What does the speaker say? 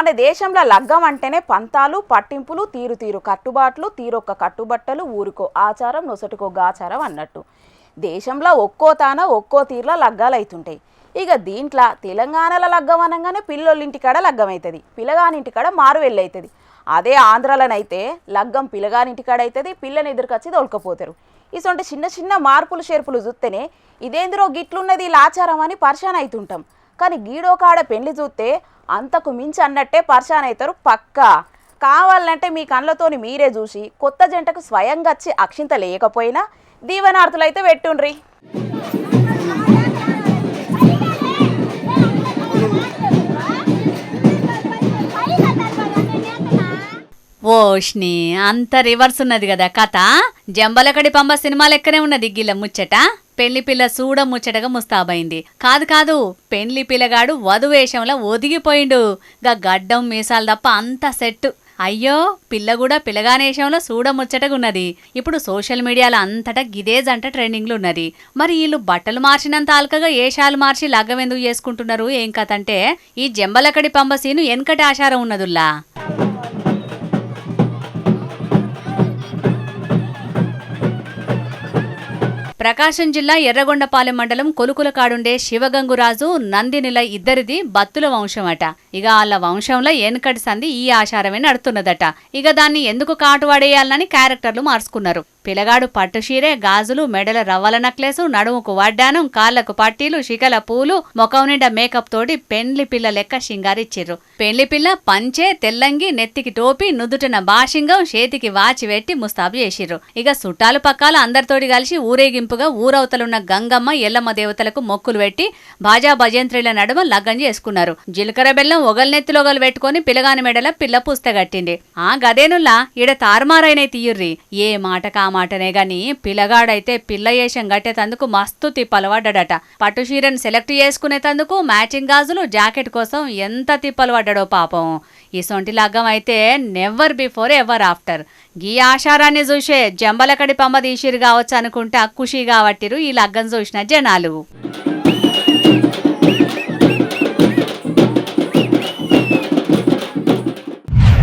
మన దేశంలో లగ్గం అంటేనే పంతాలు పట్టింపులు తీరు తీరు కట్టుబాట్లు తీరొక్క కట్టుబట్టలు ఊరికో ఆచారం నొసటికో గాచారం అన్నట్టు దేశంలో ఒక్కో తాన ఒక్కో తీరులో లగ్గాలు అవుతుంటాయి. ఇక దీంట్లో తెలంగాణలో లగ్గం అనగానే పిల్లోళ్ళింటికాడ లగ్గం అవుతుంది, పిల్లగానింటికాడ మారు వెళ్ళవుతుంది. అదే ఆంధ్రాలోనైతే లగ్గం పిల్లగానింటికాడ అవుతుంది, పిల్లని ఎదురుకొచ్చి తోలుకపోతారు. ఇసొంటి చిన్న చిన్న మార్పులు చేర్పులు చూస్తేనే ఇదేందిరో గిట్లున్నది ఇలా ఆచారం అని పరిశాన్ అవుతుంటాం. కానీ గీడో కాడ పెళ్లి చూస్తే అంతకు మించి అన్నట్టే పరిశాన్ అవుతారు పక్కా. కావాలంటే మీ కళ్ళతోని మీరే చూసి కొత్త జంటకు స్వయంగా వచ్చి అక్షింత లేకపోయినా దీవెనార్తులు అయితే పెట్టుండ్రి. ఓష్ని అంత రివర్స్ ఉన్నది కదా కథ. జంబలకడి పంబ సినిమా లెక్కనే ఉన్నది గిల్ల ముచ్చట. పెళ్లి పిల్ల సూడ ముచ్చటగా ముస్తాబైంది. కాదు పెళ్లి పిల్లగాడు వధువేషంలో ఒదిగిపోయిండు. గడ్డం మీసాలు తప్ప అంత సెట్. అయ్యో పిల్ల కూడా పిల్లగానేషంలో సూడ ముచ్చటగా ఉన్నది. ఇప్పుడు సోషల్ మీడియాలో అంతటా గిదే జంట ట్రెండింగ్లు ఉన్నది. మరి వీళ్ళు బట్టలు మార్చినంత అల్కగా ఏషాలు మార్చి లగ్గం ఎందుకు చేసుకుంటున్నారు ఏం కథ అంటే ఈ జంబలకడి పంబ సీను వెనకటి ఆచారం ఉన్నదుల్లా. ప్రకాశం జిల్లా ఎర్రగొండపాలెం మండలం కొలుకులకాడుండే శివగంగురాజు నందినిల ఇద్దరిది బత్తుల వంశం అట. ఇక వాళ్ళ వంశంలో ఎనకటి సంది ఈ ఆచారమే నడుతున్నదట. ఇక దాన్ని ఎందుకు కాటువాడేయాలని క్యారెక్టర్లు మార్చుకున్నారు. పిల్లగాడు పట్టుషీరే, గాజులు, మెడల రవ్వల నక్లెసు, నడుముకు వడ్డానం, కాళ్లకు పట్టీలు, శిఖల పూలు, ముఖం నిండా మేకప్ తోటి పెండ్లి పిల్ల లెక్క షింగారిచ్చిర్రు. పెండ్లి పిల్ల పంచే, తెల్లంగి, నెత్తికి టోపీ, నుదుటిన బాషింగం, చేతికి వాచి పెట్టి ముస్తాబు చేసిర్రు. ఇక చుట్టాలు పక్కాలు అందరితోటి కలిసి ఊరేగింపుగా ఊరవతలున్న గంగమ్మ ఎల్లమ్మ దేవతలకు మొక్కులు పెట్టి బాజా భజంత్రిల నడుమ లగ్గం చేసుకున్నారు. జీలకర్ర బెల్లం ఒగల్నెత్తిలోగలు పెట్టుకుని పిల్లగాని మెడల పిల్ల పుస్తగట్టింది. ఆ గదేనుల్లా ఈడ తారుమారైన తీయుర్రి. ఏ మాట మాటనే గాని పిల్లగాడైతే పిల్ల వేషం గట్టేతందుకు మస్తు తిప్పలు పడ్డాడట. పట్టు చీరను సెలెక్ట్ చేసుకునేతందుకు మ్యాచింగ్ గాజులు, జాకెట్ కోసం ఎంత తిప్పలు పడ్డాడో పాపం. ఈ సొంటి లగ్గం అయితే నెవర్ బిఫోర్ ఎవర్ ఆఫ్టర్. గీ ఆచారాన్ని చూసే జంబలకడి పంబ తీసిరు కావచ్చు అనుకుంటా ఖుషి కాబట్టిరు ఈ లగ్గం చూసిన జనాలు.